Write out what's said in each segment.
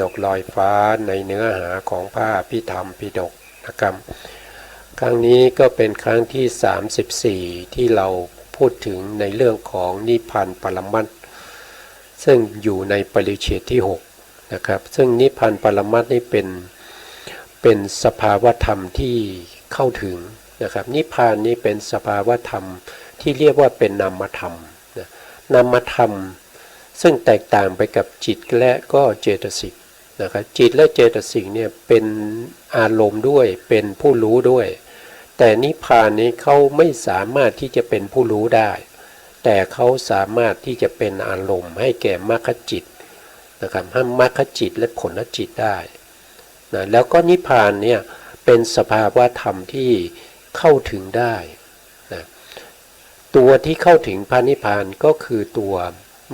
ดกลอยฟ้าในเนื้อหาของพระอภิธรรมปิฎกนะครับครั้งนี้ก็เป็นครั้งที่34ที่เราพูดถึงในเรื่องของนิพพานปรมัตถ์ซึ่งอยู่ในปริเฉดที่6นะครับซึ่งนิพพานปรมัตถ์นี่เป็นสภาวธรรมที่เข้าถึงนะครับนิพพานนี้เป็นสภาวธรรมที่เรียกว่าเป็นนามธรรมนามธรรมซึ่งแตกต่างไปกับจิตและก็เจตสิกนะครับจิตและเจตสิกเนี่ยเป็นอารมณ์ด้วยเป็นผู้รู้ด้วยแต่นิพพานนี้เขาไม่สามารถที่จะเป็นผู้รู้ได้แต่เขาสามารถที่จะเป็นอารมณ์ให้แก่มรรคจิตนะครับให้มรรคจิตและผลจิตได้นะแล้วก็นิพพานเนี่ยเป็นสภาวะธรรมที่เข้าถึงได้นะตัวที่เข้าถึงพระนิพพานก็คือตัว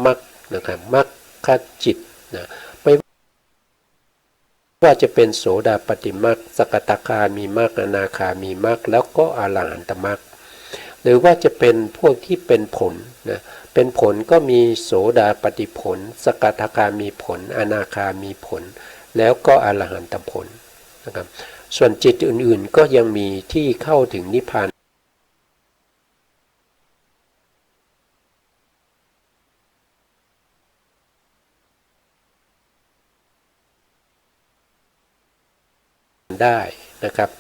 มรรคนะครับมรรคจิตนะไม่ว่าจะเป็นโสดาปัตติมรรคสกทาคามีมรรคอนาคามีมรรคแล้วก็อรหันตมรรคหรือว่าจะเป็นพวกที่เป็นผลนะเป็นผลก็มีโสดาปัตติผลสกทาคามีผลอนาคามีผลแล้วก็อรหันตผลนะครับส่วนจิตอื่นๆก็ยังมีที่เข้าถึงนิพพานได้นะครับ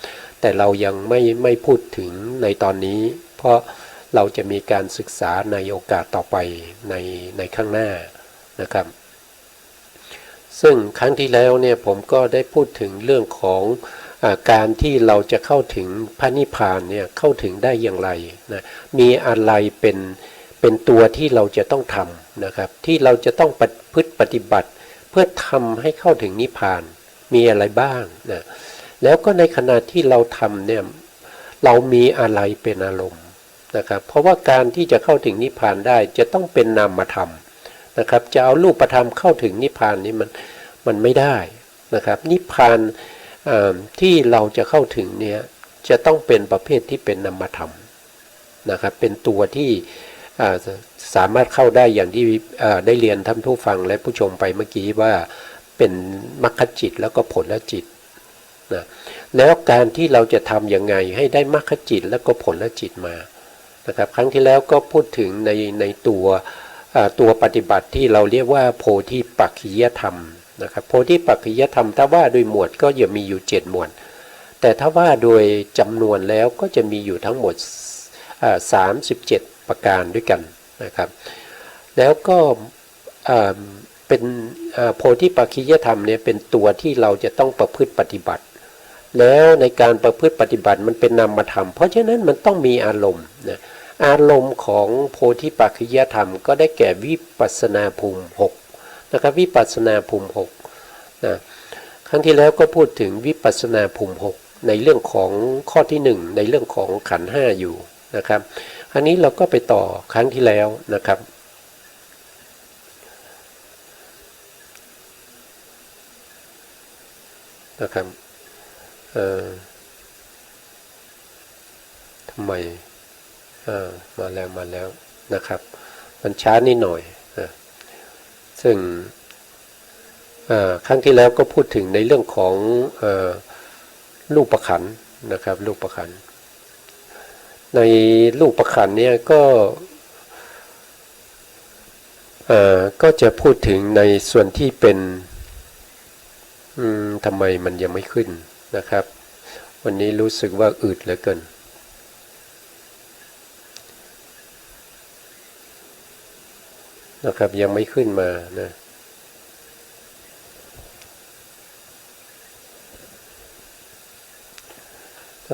แต่เรายังไม่พูดถึงในตอนนี้เพราะเราจะมีการศึกษาในโอกาสต่อไปในข้างหน้านะครับซึ่งครั้งที่แล้วเนี่ยผมก็ได้พูดถึงเรื่องของการที่เราจะเข้าถึงพระนิพพานเนี่ยเข้าถึงได้อย่างไรนะมีอะไรเป็นตัวที่เราจะต้องทำนะครับที่เราจะต้องปฏิบัติเพื่อทำให้เข้าถึงนิพพานมีอะไรบ้างนะแล้วก็ในขณะที่เราทำเนี่ยเรามีอะไรเป็นอารมณ์นะครับเพราะว่าการที่จะเข้าถึงนิพพานได้จะต้องเป็นนามธรรมนะครับจะเอารูปธรรมเข้าถึงนิพพานนี้มันไม่ได้นะครับนิพพานที่เราจะเข้าถึงเนี่ยจะต้องเป็นประเภทที่เป็นนามธรรมนะครับเป็นตัวที่สามารถเข้าได้อย่างที่ได้เรียนท่านผู้ฟังและผู้ชมไปเมื่อกี้ว่าเป็นมรรคจิตแล้วก็ผลจิตนะแล้วการที่เราจะทำยังไงให้ได้มรรคจิตแล้วก็ผลจิตมานะครับครั้งที่แล้วก็พูดถึงในตัวปฏิบัติที่เราเรียกว่าโพธิปักขิยธรรมนะครับโพธิปักขิยธรรมถ้าว่าโดยหมวดก็จะมีอยู่7หมวดแต่ถ้าว่าโดยจำนวนแล้วก็จะมีอยู่ทั้งหมด37ประการด้วยกันนะครับแล้วก็เป็นโพธิปักขิยธรรมเนี่ยเป็นตัวที่เราจะต้องประพฤติปฏิบัติแล้วในการประพฤติปฏิบัติมันเป็นนามธรรมเพราะฉะนั้นมันต้องมีอารมณ์นะอารมณ์ของโพธิปักขิยธรรมก็ได้แก่วิปัสสนาภูมิ6นะครับวิปัสสนาภูมิ6นะครั้งที่แล้วก็พูดถึงวิปัสสนาภูมิ6ในเรื่องของข้อที่1ในเรื่องของขันธ์5อยู่นะครับอันนี้เราก็ไปต่อครั้งที่แล้วนะครับทำไมมาแล้วนะครับมันช้านิดหน่อยซึ่งครั้งที่แล้วก็พูดถึงในเรื่องของรูปขันธ์นะครับรูปขันธ์ในรูปขันธ์เนี่ยก็จะพูดถึงในส่วนที่เป็นทำไมมันยังไม่ขึ้นนะครับวันนี้รู้สึกว่าอืดเหลือเกินนะครับยังไม่ขึ้นมานะ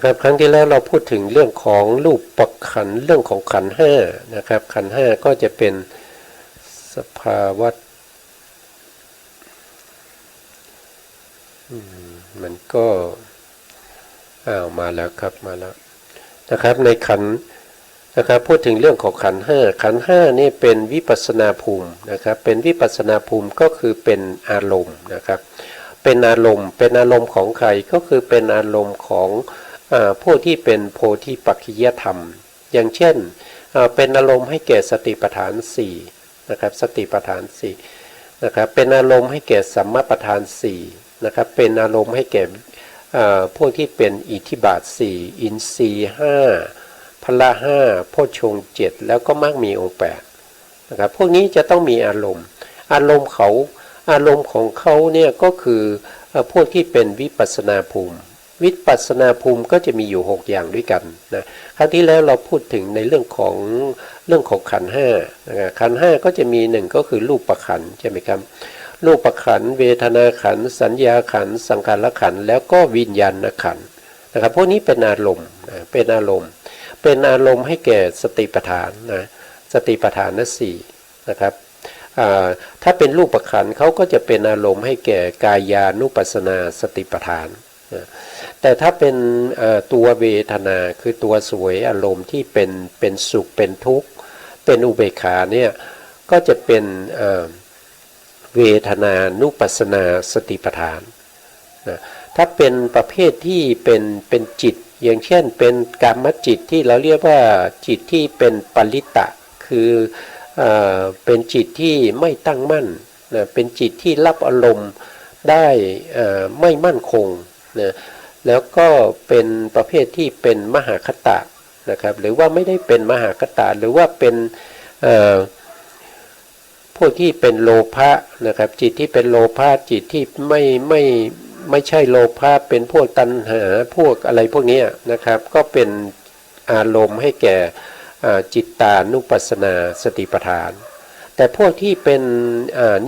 ครับครั้งที่แล้วเราพูดถึงเรื่องของรูปปักขันธ์เรื่องของขันธ์5นะครับขันธ์5ก็จะเป็นสภาวะมันก็มาแล้วครับมาแล้วนะครับในขันธ์นะครับพูดถึงเรื่องของขันธ์5นี่เป็นวิปัสสนาภูมินะครับเป็นวิปัสสนาภูมิก็คือเป็นอารมณ์นะครับเป็นอารมณ์ของใครก็คือเป็นอารมณ์ของผู้ที่เป็นโพธิปักขิยธรรมอย่างเช่นเป็นอารมณ์ให้แก่สติปัฏฐาน4นะครับสติปัฏฐาน4 นะครับเป็นอารมณ์ให้แก่สัมมาประธานสี่นะครับเป็นอารมณ์ให้แก่พวกที่เป็นอิทธิบาทสี่อินทรีย์ห้าพละห้าโพชฌงค์เจ็ดแล้วก็มรรคมีองค์แปดนะครับพวกนี้จะต้องมีอารมณ์ของเขาเนี่ยก็คือพวกที่เป็นวิปัสสนาภูมิวิปัสสนาภูมิก็จะมีอยู่6อย่างด้วยกันนะครั้งที่แล้วเราพูดถึงในเรื่องของขันธ์ห้าขันธ์ห้าก็จะมี1ก็คือรูปขันธ์ใช่ไหมครับรูปขันธ์เวทนาขันธ์สัญญาขันธ์สังขารขันธ์แล้วก็วิญญาณขันธ์นะครับพวกนี้เป็นอารมณ์เป็นอารมณ์ให้แก่สติปัฏฐานนะสติปัฏฐานสี่นะครับถ้าเป็นรูปขันธ์เขาก็จะเป็นอารมณ์ให้แก่กายานุปัสสนาสติปัฏฐานแต่ถ้าเป็นตัวเวทนาคือตัวสวยอารมณ์ที่เป็นสุขเป็นทุกข์เป็นอุเบกขาเนี่ยก็จะเป็นเวทนานุปัสสนาสติปัฏฐานนะถ้าเป็นประเภทที่เป็นจิตอย่างเช่นเป็นกามจิตที่เราเรียกว่าจิตที่เป็นปริตตะคือเป็นจิตที่ไม่ตั้งมั่นนะเป็นจิตที่รับอารมณ์ได้ไม่มั่นคงนะแล้วก็เป็นประเภทที่เป็นมหาคตะนะครับหรือว่าไม่ได้เป็นมหาคตะหรือว่าเป็นพวกที่เป็นโลภะนะครับจิตที่เป็นโลภะจิตที่ไม่ใช่โลภะเป็นพวกตัณหาพวกอะไรพวกนี้นะครับก็เป็นอารมณ์ให้แก่จิตตานุปัสสนาสติปัฏฐานแต่พวกที่เป็น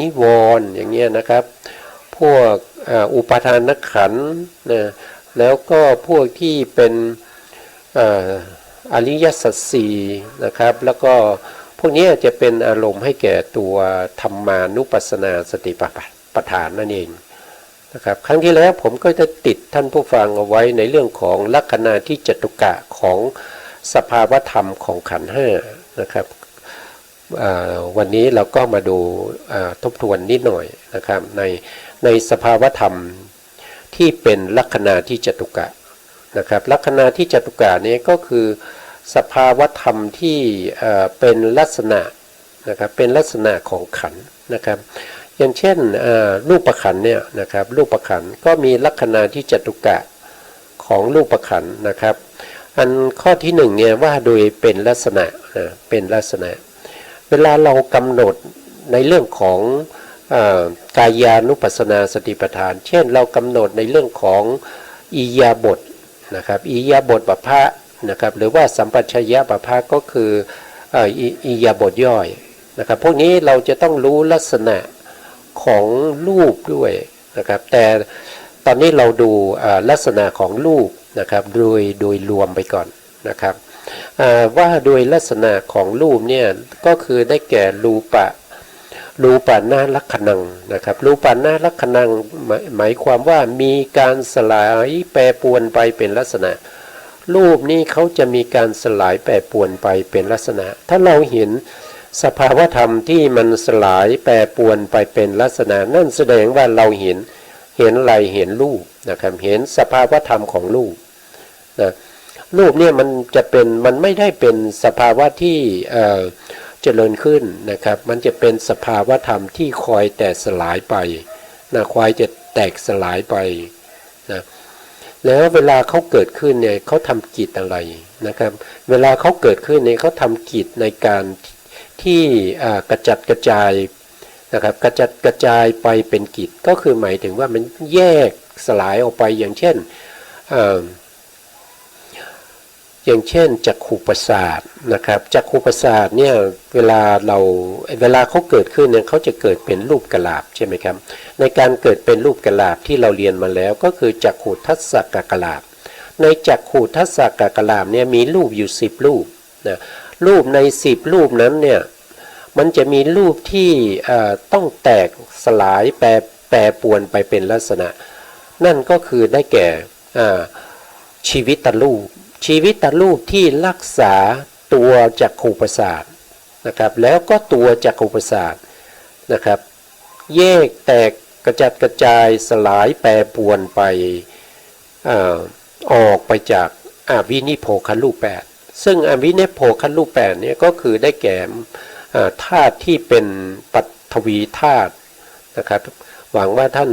นิวรณ์อย่างเงี้ยนะครับพวกอุปาทานขันธ์นะแล้วก็พวกที่เป็นอริยสัจสี่นะครับแล้วก็พวกนี้จะเป็นอารมณ์ให้แก่ตัวธรรมานุปัสสนาสติปัฏฐานนั่นเองนะครับครั้งที่แล้วผมก็จะติดท่านผู้ฟังเอาไว้ในเรื่องของลักขณาที่จตุกะของสภาวธรรมของขันธ์ห้านะครับวันนี้เราก็มาดูทบทวนนิดหน่อยนะครับในสภาวธรรมที่เป็นลักขณาที่จตุกะนะครับลักขณาที่จตุกะนี้ก็คือสภาวธรรมที่เป็นลักษณะนะครับเป็นลักษณะของขันธ์นะครับอย่างเช่นรูปขันธ์เนี่ยนะครับรูปขันธ์ก็มีลักขณาที่จตุกะของรูปขันธ์นะครับอันข้อที่หนึ่งเนี่ยว่าโดยเป็นลักษณะเป็นลักษณะเวลาเรากำหนดในเรื่องของกายานุปัสสนาสติปัฏฐานเช่นเรากำหนดในเรื่องของอิริยาบถนะครับอิริยาบถปภะนะครับหรือว่าสัมปชัญญะปภะก็คืออิริยาบถย่อยนะครับพวกนี้เราจะต้องรู้ลักษณะของรูปด้วยนะครับแต่ตอนนี้เราดูลักษณะของรูปนะครับโดยรวมไปก่อนนะครับว่าโดยลักษณะของรูปเนี่ยก็คือได้แก่รูปะนาลักขณังนะครับรูปะนาลักขณังหมายความว่ามีการสลายแปรปรวนไปเป็นลักษณะรูปนี้เขาจะมีการสลายแปรปรวนไปเป็นลักษณะถ้าเราเห็นสภาวธรรมที่มันสลายแปรปรวนไปเป็นลักษณะนั่นแสดงว่าเราเห็นอะไรเห็นรูปนะครับเห็นสภาวธรรมของรูปนะรูปเนี่ยมันไม่ได้เป็นสภาวะที่เจริญขึ้นนะครับมันจะเป็นสภาวธรรมที่คอยแต่สลายไปนะคอยจะแตกสลายไปนะแล้วเวลาเขาเกิดขึ้นเนี่ยเขาทำกิจอะไรนะครับเวลาเขาเกิดขึ้นเนี่ยเขาทำกิจในการที่กระจัดกระจายนะครับกระจัดกระจายไปเป็นกิจก็คือหมายถึงว่ามันแยกสลายออกไปอย่างเช่นจักขุประสาทนะครับจักขุประสาทเนี่ยเวลาเขาเกิดขึ้นเนี่ยเขาจะเกิดเป็นรูปกลาบใช่ไหมครับในการเกิดเป็นรูปกลาบที่เราเรียนมาแล้วก็คือจักขุทัสสะกลาบในจักขุทัสสะกลาบเนี่ยมีรูปอยู่10รูปนะรูปใน10รูปนั้นเนี่ยมันจะมีรูปที่ต้องแตกสลายแปรปรวนไปเป็นลักษณะนั่นก็คือได้แก่ชีวิตรูปที่รักษาตัวจักขุประสาทนะครับแล้วก็ตัวจักขุประสาทนะครับแยกแตกกระจัดกระจายสลายแปรปรวนไปออกไปจากอวินิโพครูป8ซึ่งอวินิโพครูป8เนี่ยก็คือได้แก่ธาตุที่เป็นปัทวีธาตุ นะครับหวังว่าท่าน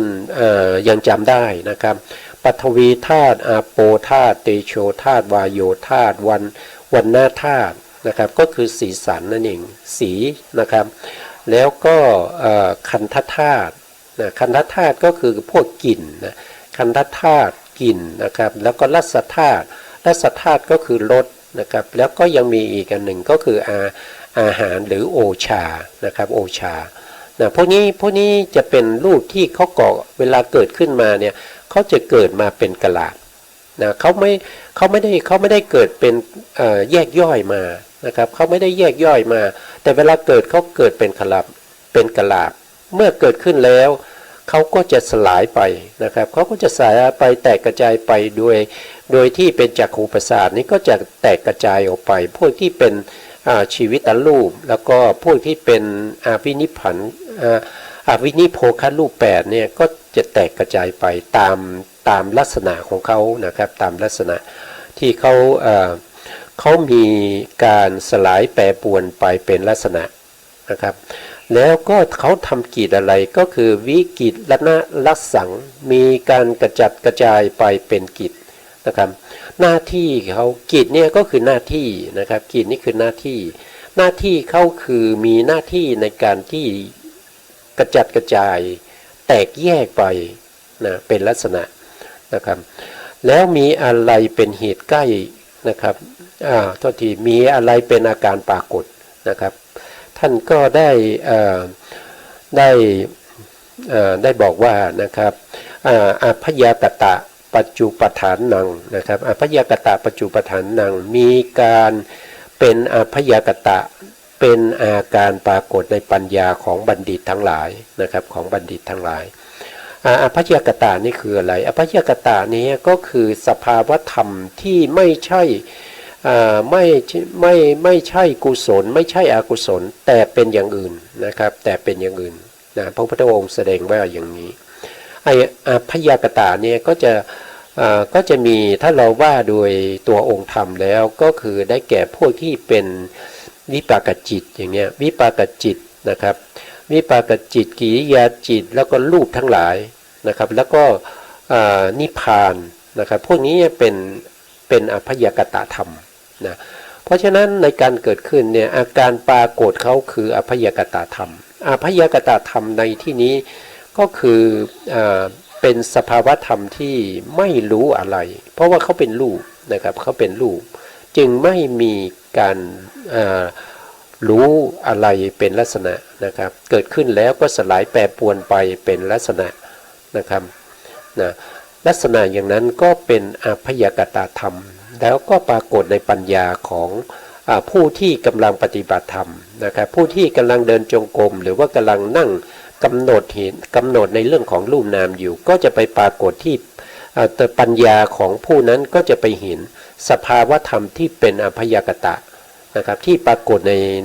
ยังจำได้นะครับปฐวีธาตุอาโปธาตุเตโชธาตุวายโยธาตุวันนาธาตุนะครับก็คือสีสันนั่นเองสีนะครับแล้วก็คันธธาตุคันธธาตุก็คือพวกกลิ่นนะคันธธาตุกลิ่นนะครับแล้วก็รสธาตุก็คือรสนะครับแล้วก็ยังมีอีกอันหนึ่งก็คืออาหารหรือโอชานะครับโอชานะพวกนี้จะเป็นรูปที่เขาก่อเวลาเกิดขึ้นมาเนี่ยเขาจะเกิดมาเป็นกะลานะเขาไม่ได้เกิดเป็นแยกย่อยมานะครับเขาไม่ได้แยกย่อยมาแต่เวลาเกิดเขาเกิดเป็นกะลาเมื่อเกิดขึ้นแล้วเขาก็จะสลายไปนะครับเขาก็จะสลายไปแตกกระจายไปโดยที่เป็นจักขุประสาทนี้ก็จะแตกกระจายออกไปพวกที่เป็นชีวิตรูปแล้วก็พวกที่เป็นวินิโพครูป8เนี่ยก็จะแตกกระจายไปตามลักษณะของเขานะครับตามลักษณะที่เขามีการสลายแปรปรวนไปเป็นลักษณะนะครับแล้วก็เขาทำกิจอะไรก็คือวิกิจลักสังมีการกระจัดกระจายไปเป็นกิจนะครับหน้าที่เขากิจเนี่ยก็คือหน้าที่นะครับกิจนี่คือหน้าที่เขาคือมีหน้าที่ในการที่กระจัดกระจายแตกแยกไปนะเป็นลักษณะนะครับแล้วมีอะไรเป็นเหตุใกล้นะครับโทษทีมีอะไรเป็นอาการปรากฏนะครับท่านก็ได้บอกว่านะครับอภยากตะปัจจุปฐานนังนะครับอภยากตะปัจจุปฐานนังมีการเป็นอภยากตะเป็นอาการปรากฏในปัญญาของบัณฑิตทั้งหลายนะครับของบัณฑิตทั้งหลายอภยากตะนี่คืออะไรอภยากตะนี้ก็คือสภาวธรรมที่ไม่ใช่ไม่ใช่กุศลไม่ใช่อกุศลแต่เป็นอย่างอื่นนะครับแต่เป็นอย่างอื่นนะพระพุทธองค์แสดงว่าอย่างนี้อภยากตะเนี่ยก็จะมีถ้าเราว่าโดยตัวองค์ธรรมแล้วก็คือได้แก่พวกที่เป็นวิปากจิตอย่างเงี้ยวิปากจิตนะครับวิปากจิตกิริยาจิตแล้วก็รูปทั้งหลายนะครับแล้วก็นิพพานนะครับพวกนี้เป็นอภยากตธรรมนะเพราะฉะนั้นในการเกิดขึ้นเนี่ยอาการปรากฏเขาคืออภยากตธรรมอภยากตธรรมในที่นี้ก็คือเป็นสภาวธรรมที่ไม่รู้อะไรเพราะว่าเขาเป็นรูปนะครับเขาเป็นรูปจึงไม่มีการรู้อะไรเป็นลักษณะนะครับเกิดขึ้นแล้วก็สลายแปรปรวนไปเป็นลักษณะนะครับนะลักษณะอย่างนั้นก็เป็นอภยากตธรรมแล้วก็ปรากฏในปัญญาของผู้ที่กำลังปฏิบัติธรรมนะครับผู้ที่กำลังเดินจงกรมหรือว่ากำลังนั่งกำหนดในเรื่องของรูปนามอยู่ก็จะไปปรากฏที่ปัญญาของผู้นั้นก็จะไปเห็นสภาวธรรมที่เป็นอภยากตะนะครับที่ปรากฏ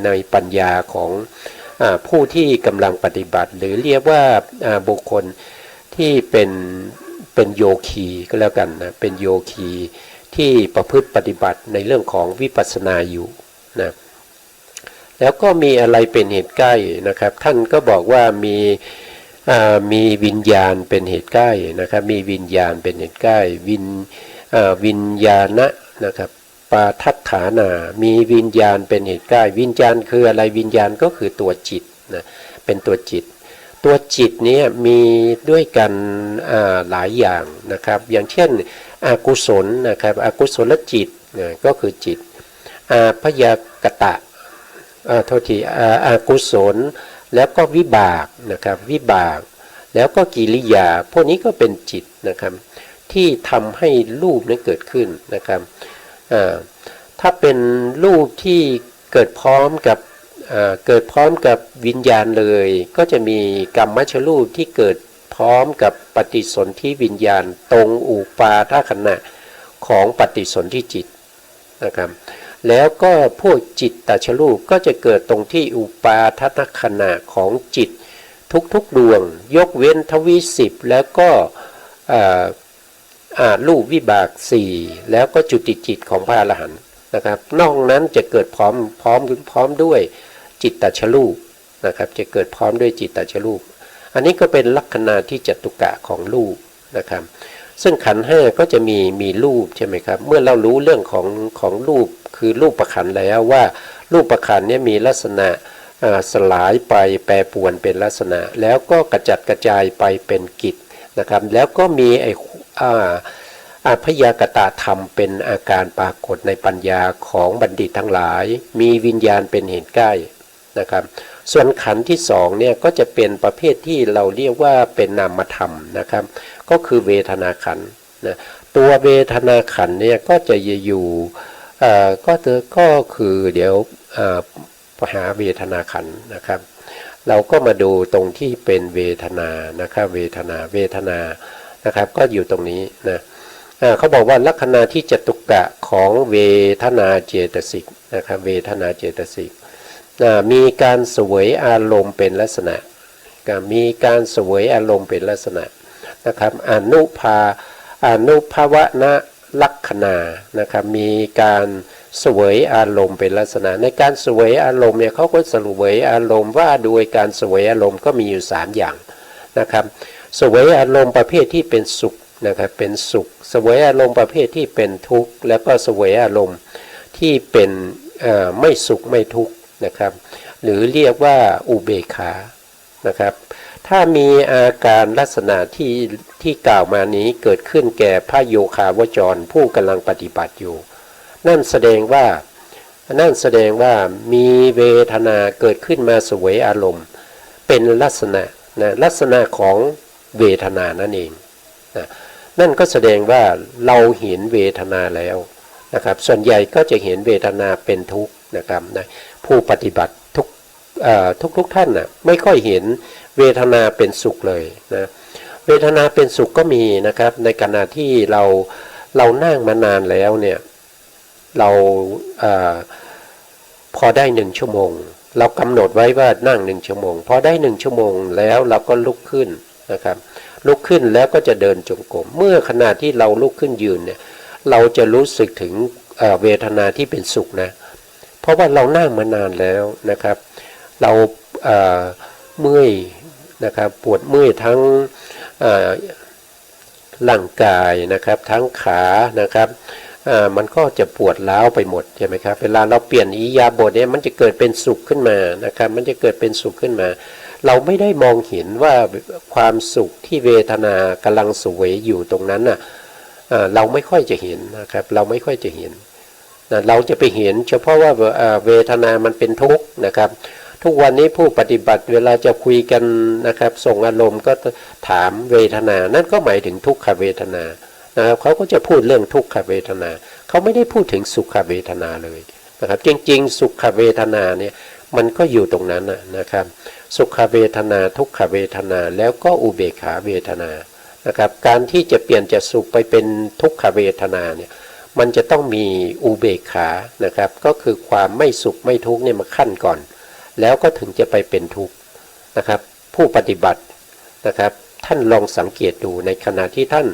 ในปัญญาของผู้ที่กำลังปฏิบัติหรือเรียกว่าบุคคลที่เป็นโยคีก็แล้วกันนะเป็นโยคีที่ประพฤติปฏิบัติในเรื่องของวิปัสสนาอยู่นะแล้วก็มีอะไรเป็นเหตุใกล้นะครับท่านก็บอกว่ามีวิญญาณเป็นเหตุใกล้นะครับมีวิญญาณเป็นเหตุใกล้วิญญาณะนะครับปาทัฏฐานามีวิญญาณเป็นเหตุใกล้วิญญาณคืออะไรวิญญาณก็คือตัวจิตนะเป็นตัวจิตนี้มีด้วยกันหลายอย่างนะครับอย่างเช่นอกุศลนะครับอกุศลจิตก็คือจิตพยากตะโทษทีอกุศลแล้วก็วิบากนะครับวิบากแล้วก็กิริยาพวกนี้ก็เป็นจิตนะครับที่ทำให้รูปนั้นเกิดขึ้นนะครับถ้าเป็นรูปที่เกิดพร้อมกับวิญญาณเลยก็จะมีกรรมมัชรูปที่เกิดพร้อมกับปฏิสนธิวิญญาณตรงอุปาทขณะของปฏิสนธิจิตนะครับแล้วก็พวกจิตตชรูปก็จะเกิดตรงที่อุปาทขณะของจิตทุกดวงยกเว้นทวิ10แล้วก็รูปวิบาก4แล้วก็จุติจิตของพระอรหันต์นะครับนอกนั้นจะเกิดพร้อมด้วยจิตตชรูปนะครับจะเกิดพร้อมด้วยจิตตชรูป อันนี้ก็เป็นลักษณะที่จตุกะของรูปนะครับซึ่งขันธ์ห้าก็จะมีรูปใช่ไหมครับเมื่อเรารู้เรื่องของรูปคือรูปประขันธ์แล้วว่ารูปประขันธ์เนี่ยมีลักษณะสลายไปแปรปรวนเป็นลักษณะแล้วก็กระจัดกระจายไปเป็นกิจนะครับแล้วก็มีพยากตธรรมเป็นอาการปรากฏในปัญญาของบัณฑิตทั้งหลายมีวิญญาณเป็นเหตุใกล้นะครับส่วนขันธ์ที่สองเนี่ยก็จะเป็นประเภทที่เราเรียกว่าเป็นนามธรรมนะครับก็คือเวทนาขันธ์นะตัวเวทนาขันธ์เนี่ยก็จะอยู่ก็คือเดี๋ยวหาเวทนาขันธ์นะครับเราก็มาดูตรงที่เป็นเวทนานะครับเวทนานะครับก็อยู่ตรงนี้นะเขาบอกว่าลักษณะที่จตุกะของเวทนาเจตสิกนะครับเวทนาเจตสิกมีการเสวยอารมณ์เป็นลักษณะมีการเสวยอารมณ์เป็นลักษณะนะครับอนุภาวะนะลักขณานะครับมีการเสวยอารมณ์เป็นลักษณะในการเสวยอารมณ์เนี่ยเขาก็เสวยอารมณ์ว่าโดยการเสวยอารมณ์ก็มีอยู่3อย่างนะครับเสวยอารมณ์ประเภทที่เป็นสุขนะครับเป็นสุขเสวยอารมณ์ประเภทที่เป็นทุกข์แล้วก็เสวยอารมณ์ที่เป็นไม่สุขไม่ทุกข์นะครับหรือเรียกว่าอุเบกขานะครับถ้ามีอาการลักษณะที่กล่าวมานี้เกิดขึ้นแก่พระโยคาวจรผู้กำลังปฏิบัติอยู่นั่นแสดงว่ามีเวทนาเกิดขึ้นมาเสวยอารมณ์เป็นลักษณะลักษณะของเวทนานั่นเองนั่นก็แสดงว่าเราเห็นเวทนาแล้วนะครับส่วนใหญ่ก็จะเห็นเวทนาเป็นทุกข์นะครับผู้ปฏิบัติทุกท่านไม่ค่อยเห็นเวทนาเป็นสุขเลยนะเวทนาเป็นสุขก็มีนะครับในขณะที่เรานั่งมานานแล้วเนี่ยเราพอได้1 ชั่วโมงเรากำหนดไว้ว่านั่ง1 ชั่วโมงพอได้1 ชั่วโมงแล้วเราก็ลุกขึ้นนะครับลุกขึ้นแล้วก็จะเดินจงกรมเมื่อขณะที่เราลุกขึ้นยืนเนี่ยเราจะรู้สึกถึงเวทนาที่เป็นสุขนะเพราะว่าเรานั่งมานานแล้วนะครับเราเมื่อยนะครับปวดเมื่อยทั้งร่างกายนะครับทั้งขานะครับมันก็จะปวดร้าวไปหมดใช่ไหมครับเวลาเราเปลี่ยนอิริยาบถเนี่ยมันจะเกิดเป็นสุขขึ้นมานะครับมันจะเกิดเป็นสุขขึ้นมาเราไม่ได้มองเห็นว่าความสุขที่เวทนากำลังเสวยอยู่ตรงนั้นน่ะเราไม่ค่อยจะเห็นนะครับเราไม่ค่อยจะเห็นนะเราจะไปเห็นเฉพาะว่าเวทนามันเป็นทุกข์นะครับทุกวันนี้ผู้ปฏิบัติเวลาจะคุยกันนะครับส่งอารมณ์ก็ถามเวทนานั่นก็หมายถึงทุกขเวทนานะครับเขาก็จะพูดเรื่องทุกขเวทนาเขาไม่ได้พูดถึงสุขเวทนาเลยนะครับจริงๆสุขเวทนาเนี่ยมันก็อยู่ตรงนั้นนะครับสุขเวทนาทุกขเวทนาแล้วก็อุเบกขาเวทนานะครับการที่จะเปลี่ยนจากสุขไปเป็นทุกขเวทนาเนี่ยมันจะต้องมีอุเบกขานะครับก็คือความไม่สุขไม่ทุกข์เนี่ยมาขั้นก่อนแล้วก็ถึงจะไปเป็นทุกข์นะครับผู้ปฏิบัตินะครับท่านลองสังเกตดูในขณะที่ท่าน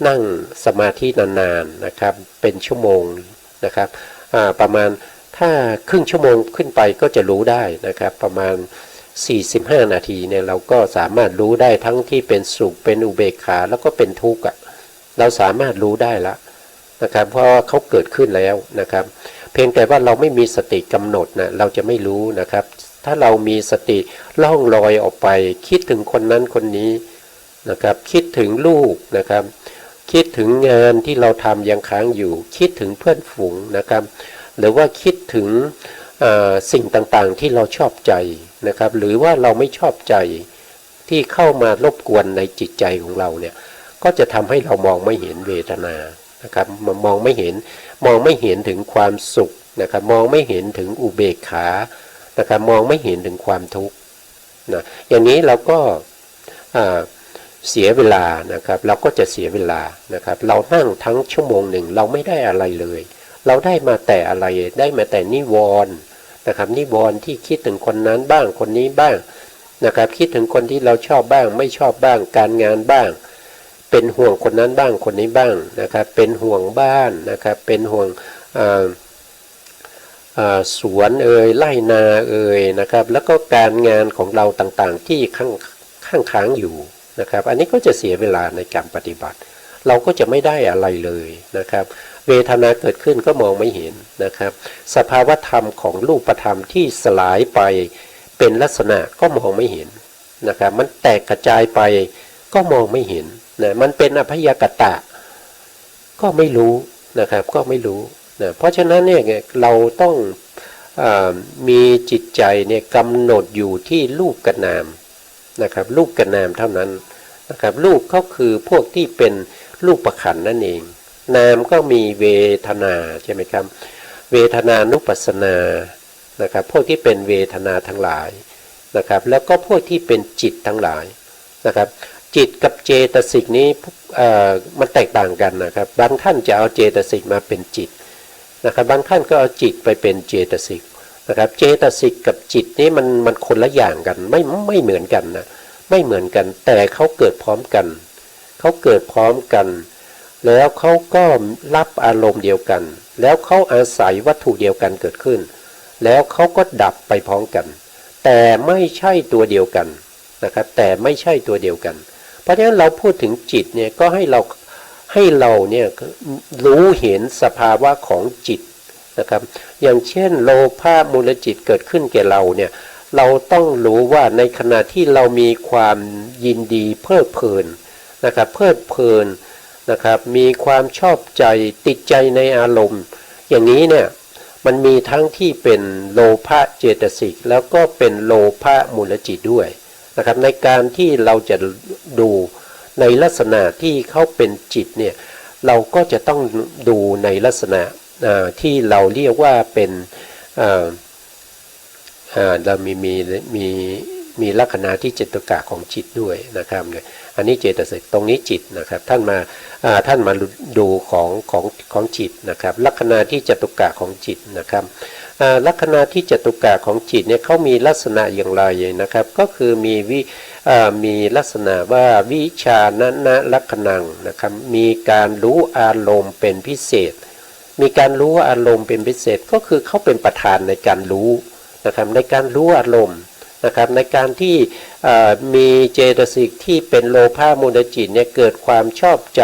นั่งสมาธินานๆนะครับเป็นชั่วโมงนะครับประมาณถ้าครึ่งชั่วโมงขึ้นไปก็จะรู้ได้นะครับประมาณ45 นาทีเนี่ยเราก็สามารถรู้ได้ทั้งที่เป็นสุขเป็นอุเบกขาแล้วก็เป็นทุกข์เราสามารถรู้ได้แล้วนะครับเพราะเขาเกิดขึ้นแล้วนะครับเพียงแต่ว่าเราไม่มีสติกำหนดนะเราจะไม่รู้นะครับถ้าเรามีสติล่องลอยออกไปคิดถึงคนนั้นคนนี้นะครับคิดถึงลูกนะครับคิดถึงงานที่เราทำยังค้างอยู่คิดถึงเพื่อนฝูงนะครับหรือว่าคิดถึงสิ่งต่างๆที่เราชอบใจนะครับหรือว่าเราไม่ชอบใจที่เข้ามารบกวนในจิตใจของเราเนี่ยก็จะทำให้เรามองไม่เห็นเวทนานะครับมองไม่เห็นถึงความสุขนะครับมองไม่เห็นถึงอุเบกขานะครับมองไม่เห็นถึงความทุกข์นะอย่างนี้เราก็เสียเวลานะครับเราก็จะเสียเวลานะครับเรานั่งทั้งชั่วโมงหนึ่งเราไม่ได้อะไรเลยเราได้มาแต่อะไรได้มาแต่นิวรณ์นะครับนิวรณ์ที่คิดถึงคนนั้นบ้างคนนี้บ้างนะครับคิดถึงคนที่เราชอบบ้างไม่ชอบบ้างการงานบ้างเป็นห่วงคนนั้นบ้างคนนี้บ้างนะครับเป็นห่วงบ้านนะครับเป็นห่วงสวนไร่นานะครับแล้วก็การงานของเราต่างๆที่ข้ ค้างอยู่นะครับอันนี้ก็จะเสียเวลาในการปฏิบัติเราก็จะไม่ได้อะไรเลยนะครับเวทนาเกิดขึ้นก็มองไม่เห็นนะครับสภาวธรรมของรูปธรรมที่สลายไปเป็นลักษณะก็มองไม่เห็นนะครับมันแตกกระจายไปก็มองไม่เห็นนะมันเป็นอภัยกตะก็ไม่รู้นะครับก็ไม่รู้นะเพราะฉะนั้นเนี่ยเราต้องมีจิตใจเนี่ยกำหนดอยู่ที่รูปกับนามนะครับรูปกับนามเท่านั้นนะครับรูปก็คือพวกที่เป็นรูปขันธ์นั่นเองนามก็มีเวทนาใช่ไหมครับเวทนานุปัสสนานะครับพวกที่เป็นเวทนาทั้งหลายนะครับแล้วก็พวกที่เป็นจิตทั้งหลายนะครับจิตกับเจตสิกนี้มันแตกต่างกันนะครับบางท่านจะเอาเจตสิกมาเป็นจิตนะครับบางท่านก็เอาจิตไปเป็นเจตสิกนะครับเจตสิกกับจิตนี้มันคนละอย่างกันไม่เหมือนกันนะไม่เหมือนกันแต่เขาเกิดพร้อมกันเขาเกิดพร้อมกันแล้วเขาก็รับอารมณ์เดียวกันแล้วเขาอาศัยวัตถุเดียวกันเกิดขึ้นแล้วเขาก็ดับไปพร้อมกันแต่ไม่ใช่ตัวเดียวกันนะครับแต่ไม่ใช่ตัวเดียวกันเพราะฉะนั้นเราพูดถึงจิตเนี่ยก็ให้เราเนี่ยรู้เห็นสภาวะของจิตนะครับอย่างเช่นโลภะมูลจิตเกิดขึ้นแก่เราเนี่ยเราต้องรู้ว่าในขณะที่เรามีความยินดีเพลิดเพลินนะครับเพลิดเพลินนะครับมีความชอบใจติดใจในอารมณ์อย่างนี้เนี่ยมันมีทั้งที่เป็นโลภะเจตสิกแล้วก็เป็นโลภะมูลจิตด้วยนะครับในการที่เราจะดูในลักษณะที่เขาเป็นจิตเนี่ยเราก็จะต้องดูในลักษณะที่เราเรียกว่าเป็นเรามีลักษณะที่เจตกะของจิตด้วยนะครับอันนี้เจตสิกตรงนี้จิตนะครับท่านมาดูของจิตนะครับลักษณะที่เจตกะของจิตนะครับลักษณะที่เจตุกะของจิตเนี่ยเขามีลักษณะอย่างไรนะครับก็คือมีลักษณะว่าวิชานะลักขณังนะครับมีการรู้อารมณ์เป็นพิเศษมีการรู้อารมณ์เป็นพิเศษก็คือเขาเป็นประธานในการรู้นะครับในการรู้อารมณ์นะครับในการที่มีเจตสิกที่เป็นโลภะมูลจิตเนี่ยเกิดความชอบใจ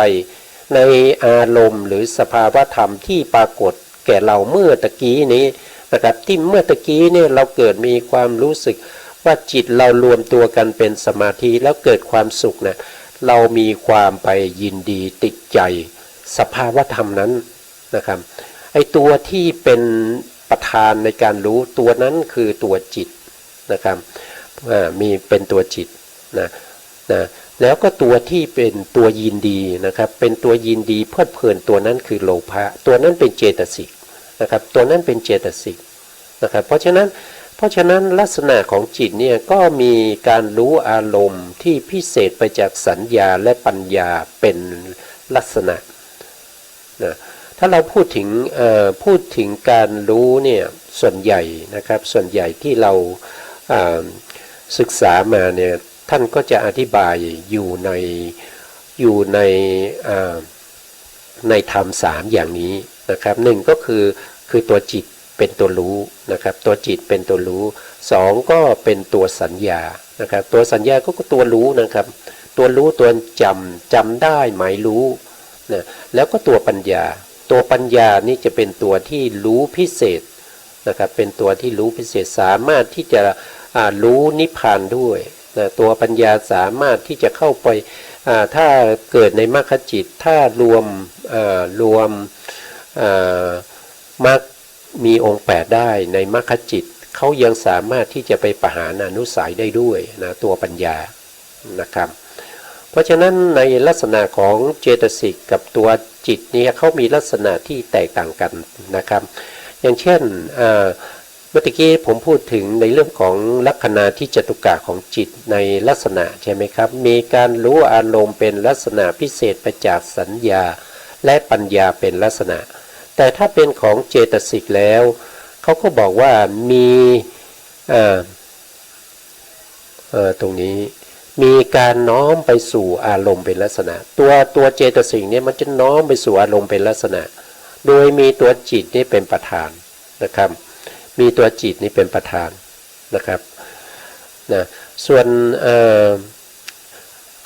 ในอารมณ์หรือสภาวธรรมที่ปรากฏแก่เราเมื่อตะกี้นี้นะครับที่เมื่อตะกี้เนี่ยเราเกิดมีความรู้สึกว่าจิตเรารวมตัวกันเป็นสมาธิแล้วเกิดความสุขนะเรามีความไปยินดีติดใจสภาวธรรมนั้นนะครับไอตัวที่เป็นประธานในการรู้ตัวนั้นคือตัวจิตนะครับมีเป็นตัวจิตนะแล้วก็ตัวที่เป็นตัวยินดีนะครับเป็นตัวยินดีเพลิดเพลินตัวนั้นคือโลภะตัวนั้นเป็นเจตสิกนะครับตัวนั้นเป็นเจตสิกนะครับเพราะฉะนั้นลักษณะของจิตเนี่ยก็มีการรู้อารมณ์ที่พิเศษไปจากสัญญาและปัญญาเป็นลักษณะนะถ้าเราพูดถึงการรู้เนี่ยส่วนใหญ่นะครับส่วนใหญ่ที่เราศึกษามาเนี่ยท่านก็จะอธิบายอยู่ในธรรมสามอย่างนี้นะครับหนึ่งก็คือตัวจิตเป็นตัวรู้นะครับตัวจิตเป็นตัวรู้สองก็เป็นตัวสัญญานะครับตัวสัญญาก็ตัวรู้นะครับตัวรู้ตัวจำได้หมายรู้นะแล้วก็ตัวปัญญานี่จะเป็นตัวที่รู้พิเศษนะครับเป็นตัวที่รู้พิเศษสามารถที่จะรู้นิพพานด้วยนะตัวปัญญาสามารถที่จะเข้าไปถ้าเกิดในมรรคจิตถ้ารวมมรรคมีองค์8ได้ในมรรคจิตเขายังสามารถที่จะไปปหานานุสัยได้ด้วยนะตัวปัญญานะครับเพราะฉะนั้นในลักษณะของเจตสิกกับตัวจิตนี้เขามีลักษณะที่แตกต่างกันนะครับอย่างเช่นเมื่อกี้ผมพูดถึงในเรื่องของลักษณะที่เจตุกะของจิตในลักษณะใช่ไหมครับมีการรู้อารมณ์เป็นลักษณะพิเศษไปจากสัญญาและปัญญาเป็นลักษณะแต่ถ้าเป็นของเจตสิกแล้วเขาก็บอกว่ามีตรงนี้มีการน้อมไปสู่อารมณ์เป็นลักษณะตัวเจตสิกเนี่ยมันจะน้อมไปสู่อารมณ์เป็นลักษณะโดยมีตัวจิตนี่เป็นประธานนะครับมีตัวจิตนี่เป็นประธานนะครับนะส่วน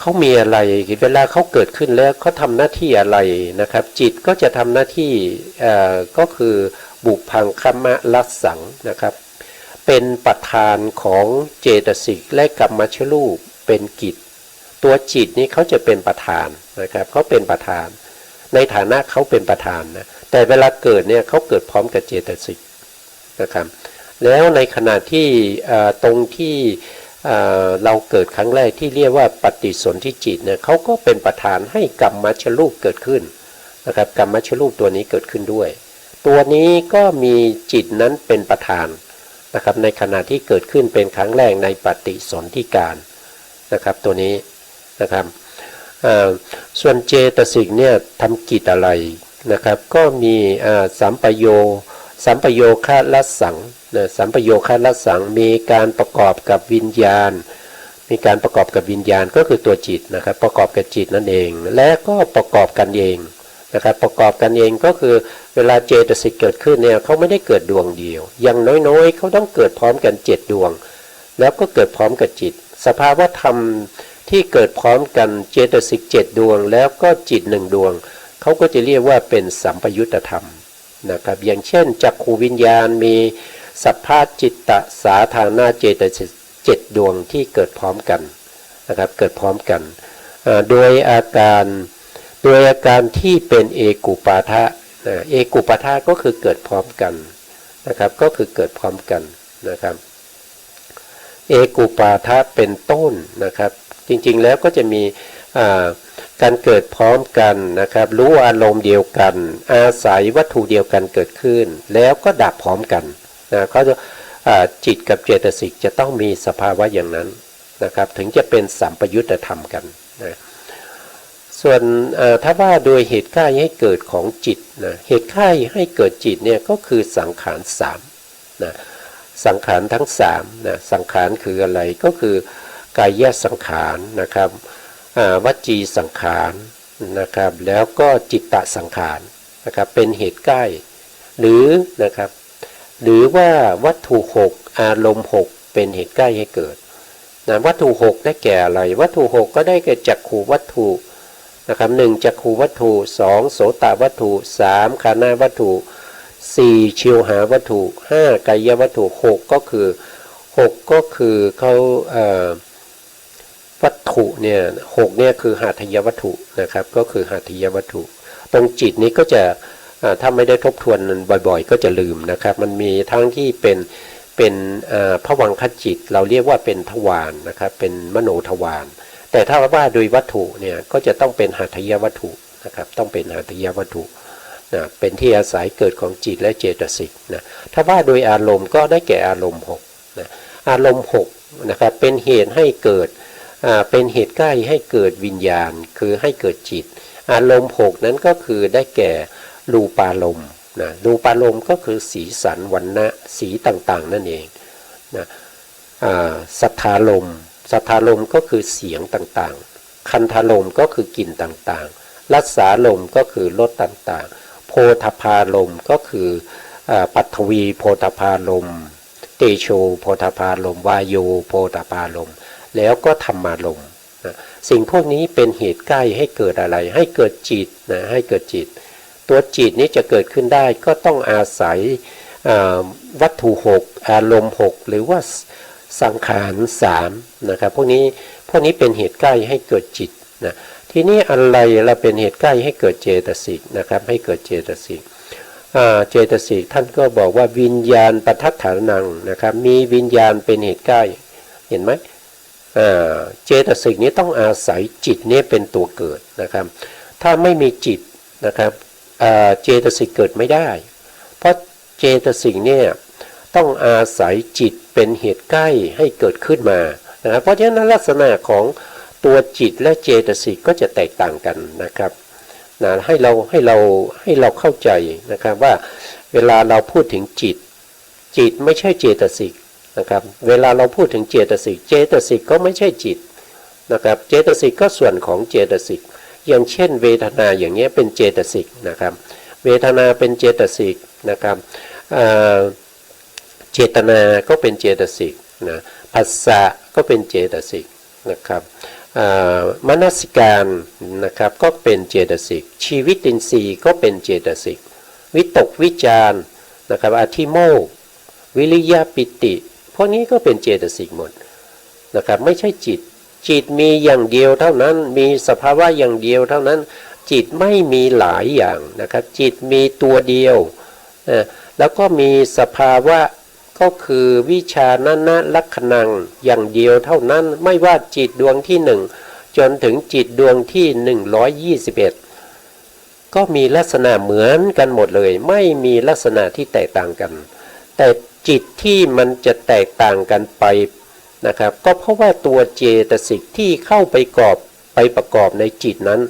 เขามีอะไรเวลาเขาเกิดขึ้นแล้วเขาทำหน้าที่อะไรนะครับจิตก็จะทำหน้าที่ก็คือบุพังคมะลัสสังนะครับเป็นประธานของเจตสิกและกัมมัชรูปเป็นกิจตัวจิตนี้เขาจะเป็นประธานนะครับเขาเป็นประธานในฐานะเขาเป็นประธานนะแต่เวลาเกิดเนี่ยเขาเกิดพร้อมกับเจตสิกนะครับแล้วในขณะที่ตรงที่เราเกิดครั้งแรกที่เรียกว่าปฏิสนธิจิตเนี่ยเขาก็เป็นประธานให้กัมมัชรูปเกิดขึ้นนะครับกัมมัชรูปตัวนี้เกิดขึ้นด้วยตัวนี้ก็มีจิตนั้นเป็นประธานนะครับในขณะที่เกิดขึ้นเป็นครั้งแรกในปฏิสนธิการนะครับตัวนี้นะครับส่วนเจตสิกเนี่ยทำกิจอะไรนะครับก็มีสัมปโยคลัสสังนะสัมปโยคลัสสังมีการประกอบกับวิญญาณมีการประกอบกับวิญญาณก็คือตัวจิตนะครับประกอบกับจิตนั่นเองและก็ประกอบกันเองนะครับประกอบกันเองก็คือเวลาเจตสิกเกิดขึ้นเนี่ยเขาไม่ได้เกิดดวงเดียวอย่างน้อยๆเขาต้องเกิดพร้อมกัน7ดวงแล้วก็เกิดพร้อมกับจิตสภาวะธรรมที่เกิดพร้อมกันเจตสิก7ดวงแล้วก็จิต1ดวงเขาก็จะเรียกว่าเป็นสัมปยุตตธรรมนะครับอย่างเช่นจักขูวิญญาณมีสัพพะจิตตสาธารณเจตสิก7ดวงที่เกิดพร้อมกันนะครับเกิดพร้อมกันโดยอาการที่เป็นเอกุปาทะเอกุปาทะก็คือเกิดพร้อมกันนะครับก็คือเกิดพร้อมกันนะครับเอกุปาทะเป็นต้นนะครับจริงๆแล้วก็จะมีการเกิดพร้อมกันนะครับรู้อารมณ์เดียวกันอาศัยวัตถุเดียวกันเกิดขึ้นแล้วก็ดับพร้อมกันนะเขาจะจิตกับเจตสิกจะต้องมีสภาวะอย่างนั้นนะครับถึงจะเป็นสัมปยุตตธรรมกันนะส่วนถ้าว่าโดยเหตุใกล้ให้เกิดของจิตนะเหตุใกล้ให้เกิดจิตเนี่ยก็คือสังขาร3นะสังขารทั้ง3นะสังขารคืออะไรก็คือกายสังขารนะครับวจีสังขารนะครับแล้วก็จิตตสังขารนะครับเป็นเหตุใกล้หรือนะครับหรือว่าวัตถุ6อารมณ์6เป็นเหตุใกล้ให้เกิดนะวัตถุ6ได้แก่อะไรวัตถุ6ก็ได้แก่จักขูวัตถุนะครับ1จักขูวัตถุ2โสตวัตถุ3ฆานวัตถุ4ชิวหาวัตถุ5กายวัตถุ6ก็คือเขาวัตถุเนี่ย6เนี่ยคือหาทยวัตถุนะครับก็คือหาทยวัตถุตรงจิตนี้ก็จะถ้าไม่ได้ทบทวนบ่อยๆก็จะลืมนะครับมันมีทั้งที่เป็นภวังคจิตเราเรียกว่าเป็นทวารนะครับเป็นมโนทวารแต่ถ้าว่าโดยวัตถุเนี่ยก็จะต้องเป็นหาทยวัตถุนะครับต้องเป็นหาทยวัตถุนะเป็นที่อาศัยเกิดของจิตและเจตสิกนะถ้าว่าโดยอารมณ์ก็ได้แก่อารมณ์6นะอารมณ์6นะครับเป็นเหตุให้เกิดเป็นเหตุใกล้ให้เกิดวิญญาณคือให้เกิดจิตอารมณ์6นั้นก็คือได้แก่รูปารมณ์นะรูปารมณ์ก็คือสีสันวรรณะสีต่างๆนั่นเองนะสัทธารมณ์ก็คือเสียงต่างๆคันธารมณ์ก็คือกลิ่นต่างๆรัสสารมณ์ก็คือรสต่างๆโพธพารมณ์ก็คือปัทวีโพธพารมณ์เตโชโพธพารมณ์วายโยโพธพารมณ์แล้วก็ธรรมารมณ์นะสิ่งพวกนี้เป็นเหตุใกล้ให้เกิดอะไรให้เกิดจิตนะให้เกิดจิตตัวจิตนี้จะเกิดขึ้นได้ก็ต้องอาศัยวัตถุ6อารมณ์6หรือว่าสังขาร3นะครับพวกนี้เป็นเหตุใกล้ให้เกิดจิตนะทีนี้อะไรเราเป็นเหตุใกล้ให้เกิดเจตสิกนะครับให้เกิดเจตสิกเจตสิกท่านก็บอกว่าวิญญาณปทัฏฐานังนะครับมีวิญญาณเป็นเหตุใกล้เห็นไหมเจตสิกนี้ต้องอาศัยจิตนี้เป็นตัวเกิดนะครับถ้าไม่มีจิตนะครับเจตสิกเกิดไม่ได้เพราะเจตสิกเนี่ยต้องอาศัยจิตเป็นเหตุใกล้ให้เกิดขึ้นมานะครับเพราะฉะนั้นลักษณะของตัวจิตและเจตสิกก็จะแตกต่างกันนะครับนะให้เราเข้าใจนะครับว่าเวลาเราพูดถึงจิตไม่ใช่เจตสิกนะครับเวลาเราพูดถึงเจตสิกก็ไม่ใช่จิตนะครับเจตสิกก็ส่วนของเจตสิกอย่างเช่นเวทนาอย่างเงี้ยเป็นเจตสิกนะครับเวทนาเป็นเจตสิกนะครับเจตนาก็เป็นเจตสิกนะผัสสะก็เป็นเจตสิกนะครับ มนสิการนะครับก็เป็นเจตสิกชีวิตินทรีย์ก็เป็นเจตสิกวิตกวิจารนะครับอธิโมกข์วิริยะปิติพวกนี้ก็เป็นเจตสิกหมดนะครับไม่ใช่จิตมีอย่างเดียวเท่านั้นมีสภาวะอย่างเดียวเท่านั้นจิตไม่มีหลายอย่างนะครับจิตมีตัวเดียวแล้วก็มีสภาวะก็คือวิชานะลักขณังอย่างเดียวเท่านั้นไม่ว่าจิตดวงที่หนึ่งจนถึงจิตดวงที่121ก็มีลักษณะเหมือนกันหมดเลยไม่มีลักษณะที่แตกต่างกันแต่จิตที่มันจะแตกต่างกันไปนะครับก็เพราะว่าตัวเจตสิกที่เข้าไปประกอบในจิตนั้น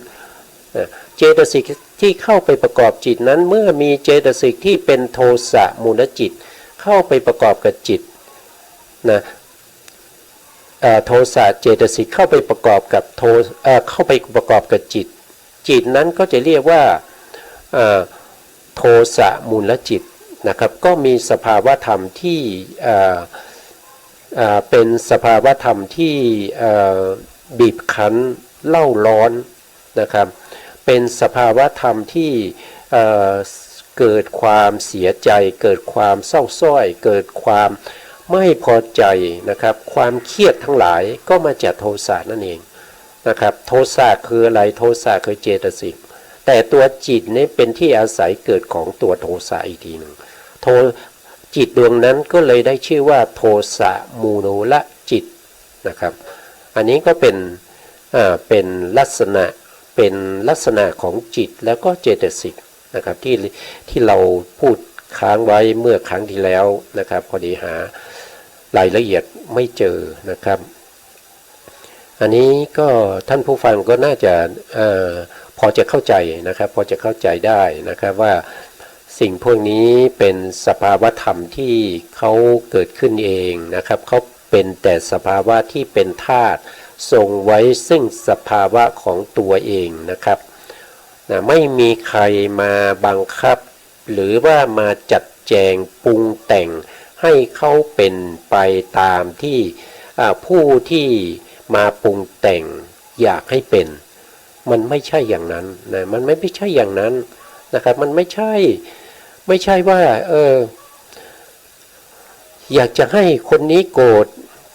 เจตสิกที่เข้าไปประกอบจิตนั้นเมื่อมีเจตสิกที่เป็นโทสะมูลจิตเข้าไปประกอบกับจิตนะโทสะเจตสิกเข้าไปประกอบกับจิตนั้นก็จะเรียกว่าโทสะมูลจิตนะครับก็มีสภาวะธรรมที่เป็นสภาวะธรรมที่บีบคั้นเล่าร้อนนะครับเป็นสภาวะธรรมที่เกิดความเสียใจเกิดความเศร้าส้อยเกิดความไม่พอใจนะครับความเครียดทั้งหลายก็มาจากโทสะนั่นเองนะครับโทสะคืออะไรโทสะคือเจตสิกแต่ตัวจิตนี้เป็นที่อาศัยเกิดของตัวโทสะอีกทีหนึ่งจิตดวงนั้นก็เลยได้ชื่อว่าโทสะมูโนละจิตนะครับอันนี้ก็เป็นลักษณะของจิตแล้วก็เจตสิกนะครับที่เราพูดค้างไว้เมื่อครั้งที่แล้วนะครับพอดีหารายละเอียดไม่เจอนะครับอันนี้ก็ท่านผู้ฟังก็น่าจะพอจะเข้าใจนะครับพอจะเข้าใจได้นะครับว่าสิ่งพวกนี้เป็นสภาวะธรรมที่เขาเกิดขึ้นเองนะครับเขาเป็นแต่สภาวะที่เป็นธาตุทรงไว้ซึ่งสภาวะของตัวเองนะครับไม่มีใครมาบังคับหรือว่ามาจัดแจงปรุงแต่งให้เขาเป็นไปตามที่ผู้ที่มาปรุงแต่งอยากให้เป็นมันไม่ใช่อย่างนั้นนะมันไม่ใช่อย่างนั้นนะครับมันไม่ใช่ว่าอยากจะให้คนนี้โกรธ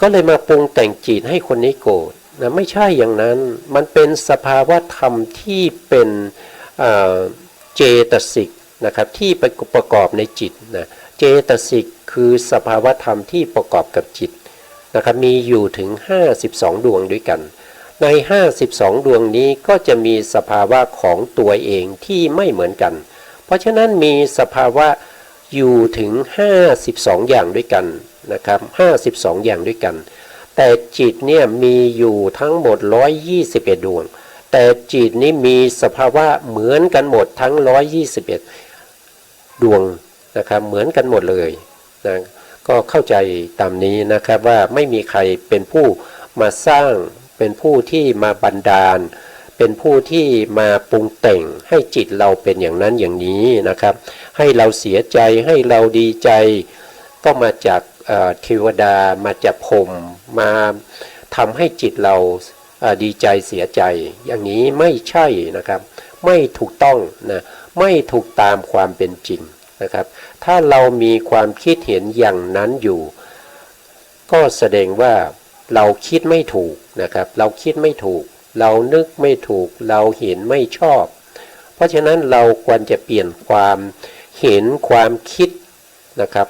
ก็เลยมาปรุงแต่งจิตให้คนนี้โกรธนะไม่ใช่อย่างนั้นมันเป็นสภาวะธรรมที่เป็นเจตสิกนะครับที่ไปประกอบในจิตนะเจตสิกคือสภาวะธรรมที่ประกอบกับจิตนะครับมีอยู่ถึง52ดวงด้วยกันใน52ดวงนี้ก็จะมีสภาวะของตัวเองที่ไม่เหมือนกันเพราะฉะนั้นมีสภาวะอยู่ถึง52อย่างด้วยกันนะครับ52อย่างด้วยกันแต่จิตเนี่ยมีอยู่ทั้งหมด121ดวงแต่จิตนี้มีสภาวะเหมือนกันหมดทั้ง121ดวงนะครับเหมือนกันหมดเลยนะก็เข้าใจตามนี้นะครับว่าไม่มีใครเป็นผู้มาสร้างเป็นผู้ที่มาบันดาลเป็นผู้ที่มาปรุงแต่งให้จิตเราเป็นอย่างนั้นอย่างนี้นะครับให้เราเสียใจให้เราดีใจก็มาจากเทวดามาจากพรหมมาทำให้จิตเราดีใจเสียใจอย่างนี้ไม่ใช่นะครับไม่ถูกต้องนะไม่ถูกตามความเป็นจริงนะครับถ้าเรามีความคิดเห็นอย่างนั้นอยู่ก็แสดงว่าเราคิดไม่ถูกนะครับเราคิดไม่ถูกเรานึกไม่ถูกเราเห็นไม่ชอบเพราะฉะนั้นเราควรจะเปลี่ยนความเห็นความคิดนะครับ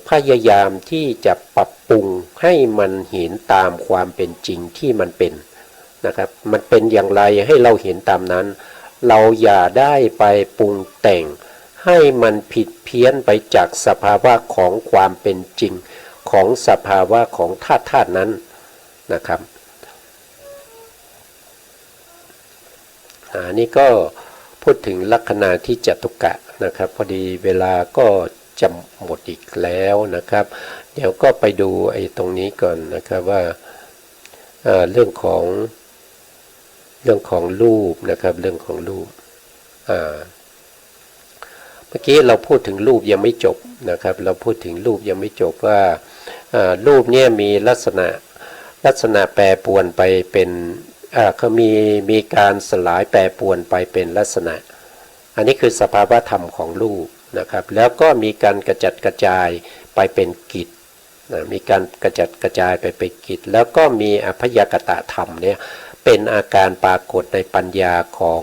พยายามที่จะปรับปรุงให้มันเห็นตามความเป็นจริงที่มันเป็นนะครับมันเป็นอย่างไรให้เราเห็นตามนั้นเราอย่าได้ไปปรุงแต่งให้มันผิดเพี้ยนไปจากสภาวะของความเป็นจริงของสภาวะของธาตุนั้นนะครับนี่ก็พูดถึงลักขณะที่จตุกะนะครับพอดีเวลาก็จะหมดอีกแล้วนะครับเดี๋ยวก็ไปดูไอ้ตรงนี้ก่อนนะครับว่าเรื่องของรูปนะครับเรื่องของรูปเมื่อกี้เราพูดถึงรูปยังไม่จบนะครับเราพูดถึงรูปยังไม่จบว่ารูปเนี่ยมีลักษณะ ลักษณะแปรปรวนไปเป็นเขามีการสลายแปรปรวนไปเป็นลักษณะอันนี้คือสภาวะธรรมของรูปนะครับแล้วก็มีการกระจัดกระจายไปเป็นกิจมีการกระจัดกระจายไปเป็นกิจแล้วก็มีอพยากตธรรมเนี่ยเป็นอาการปรากฏในปัญญาของ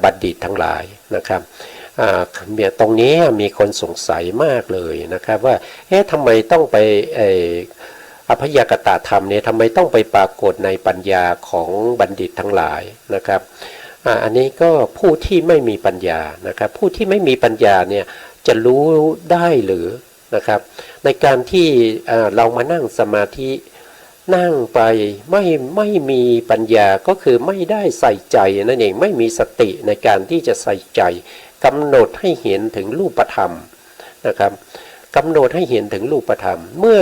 บัณฑิตทั้งหลายนะครับตรงนี้มีคนสงสัยมากเลยนะครับว่าทำไมต้องไปอพยากตธรรมเนี่ยทำไมต้องไปปรากฏในปัญญาของบัณฑิตทั้งหลายนะครับอันนี้ก็ผู้ที่ไม่มีปัญญานะครับผู้ที่ไม่มีปัญญาเนี่ยจะรู้ได้หรือนะครับในการที่เรามานั่งสมาธินั่งไปไม่มีปัญญาก็คือไม่ได้ใส่ใจนั่นเองไม่มีสติในการที่จะใส่ใจกำหนดให้เห็นถึงรูปธรรมนะครับกำหนดให้เห็นถึงรูปธรรมเมื่อ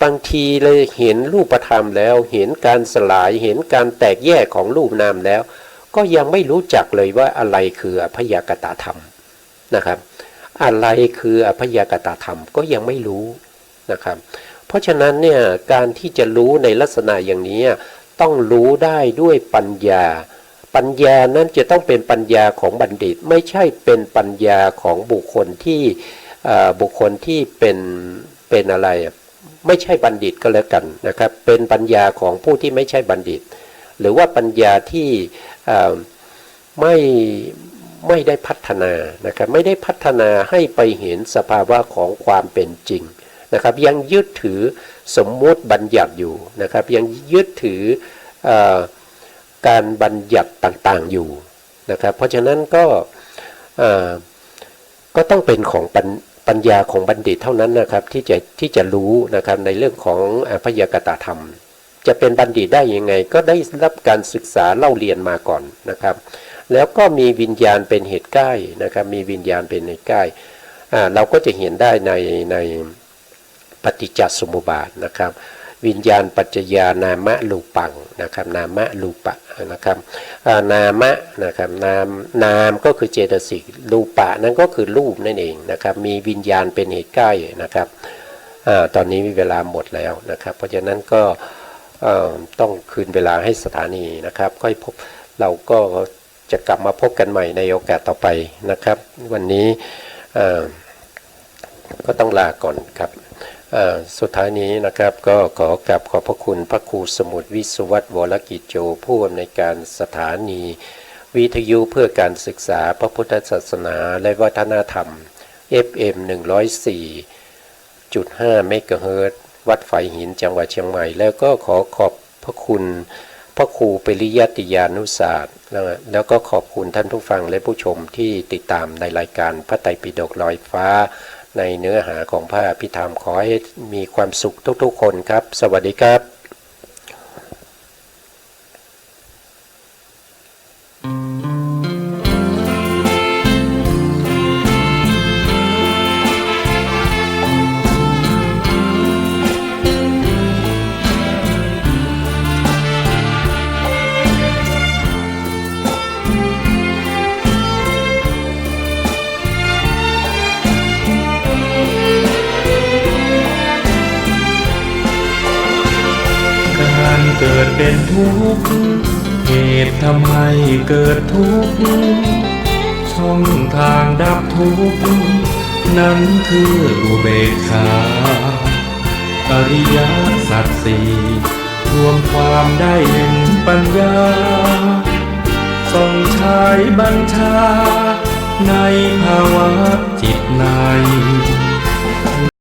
บางทีเลยเห็นรูปธรรมแล้วเห็นการสลายเห็นการแตกแยกของรูปนามแล้วก็ยังไม่รู้จักเลยว่าอะไรคืออพยากตธรรมนะครับอะไรคืออพยากตธรรมก็ยังไม่รู้นะครับเพราะฉะนั้นเนี่ยการที่จะรู้ในลักษณะอย่างนี้ต้องรู้ได้ด้วยปัญญาปัญญานั้นจะต้องเป็นปัญญาของบัณฑิตไม่ใช่เป็นปัญญาของบุคคลที่เป็นอะไรไม่ใช่บัณฑิตก็แล้วกันนะครับเป็นปัญญาของผู้ที่ไม่ใช่บัณฑิตหรือว่าปัญญาที่ไม่ได้พัฒนานะครับไม่ได้พัฒนาให้ไปเห็นสภาวะของความเป็นจริงนะครับยังยึดถือสมมุติบัญญัติอยู่นะครับยังยึดถือการบัญญัติต่างๆอยู่นะครับเพราะฉะนั้นก็ต้องเป็นของปัญญาของบัณฑิตเท่านั้นนะครับที่จะรู้นะครับในเรื่องของอพยากตธรรมจะเป็นบัณฑิตได้ยังไงก็ได้รับการศึกษาเล่าเรียนมาก่อนนะครับแล้วก็มีวิญญาณเป็นเหตุใกล้นะครับมีวิญญาณเป็นเหตุใกล้เราก็จะเห็นได้ในปฏิจจสมุปบาทนะครับวิญญาณปัจจยานามะรูปังนะครับนามะรูปะนะครับนามะนะครับนามก็คือเจตสิกรูปะนั่นก็คือรูปนั่นเองนะครับมีวิญญาณเป็นเหตุใกล้นะครับตอนนี้มีเวลาหมดแล้วนะครับเพราะฉะนั้นก็ต้องคืนเวลาให้สถานีนะครับค่อยพบเราก็จะกลับมาพบกันใหม่ในโอกาสต่อไปนะครับวันนี้ก็ต้องลาก่อนครับสุดท้ายนี้นะครับก็ขอกราบขอบพระคุณพระครูสมุทรวิศวัตรวรกิจโจผู้อำนวยการสถานีวิทยุเพื่อการศึกษาพระพุทธศาสนาและวัฒนธรรม FM 104.5 เมกะเฮิรตซ์วัดไฝหินจังหวัดเชียงใหม่แล้วก็ขอบพระคุณพระครูปริยัติยานุศาสตร์แล้วก็ขอบคุณท่านผู้ฟังและผู้ชมที่ติดตามในรายการพระไตรปิฎกลอยฟ้าในเนื้อหาของพระอภิธรรมขอให้มีความสุขทุกๆคนครับสวัสดีครับเกิดเป็นทุกข์เหตุทำให้เกิดทุกข์ช่องทางดับทุกข์นั้นคืออุเบกขาอริยสัจสี่รวมความได้เห็นปัญญาส่องฉายบัญชาในภาวะจิตใน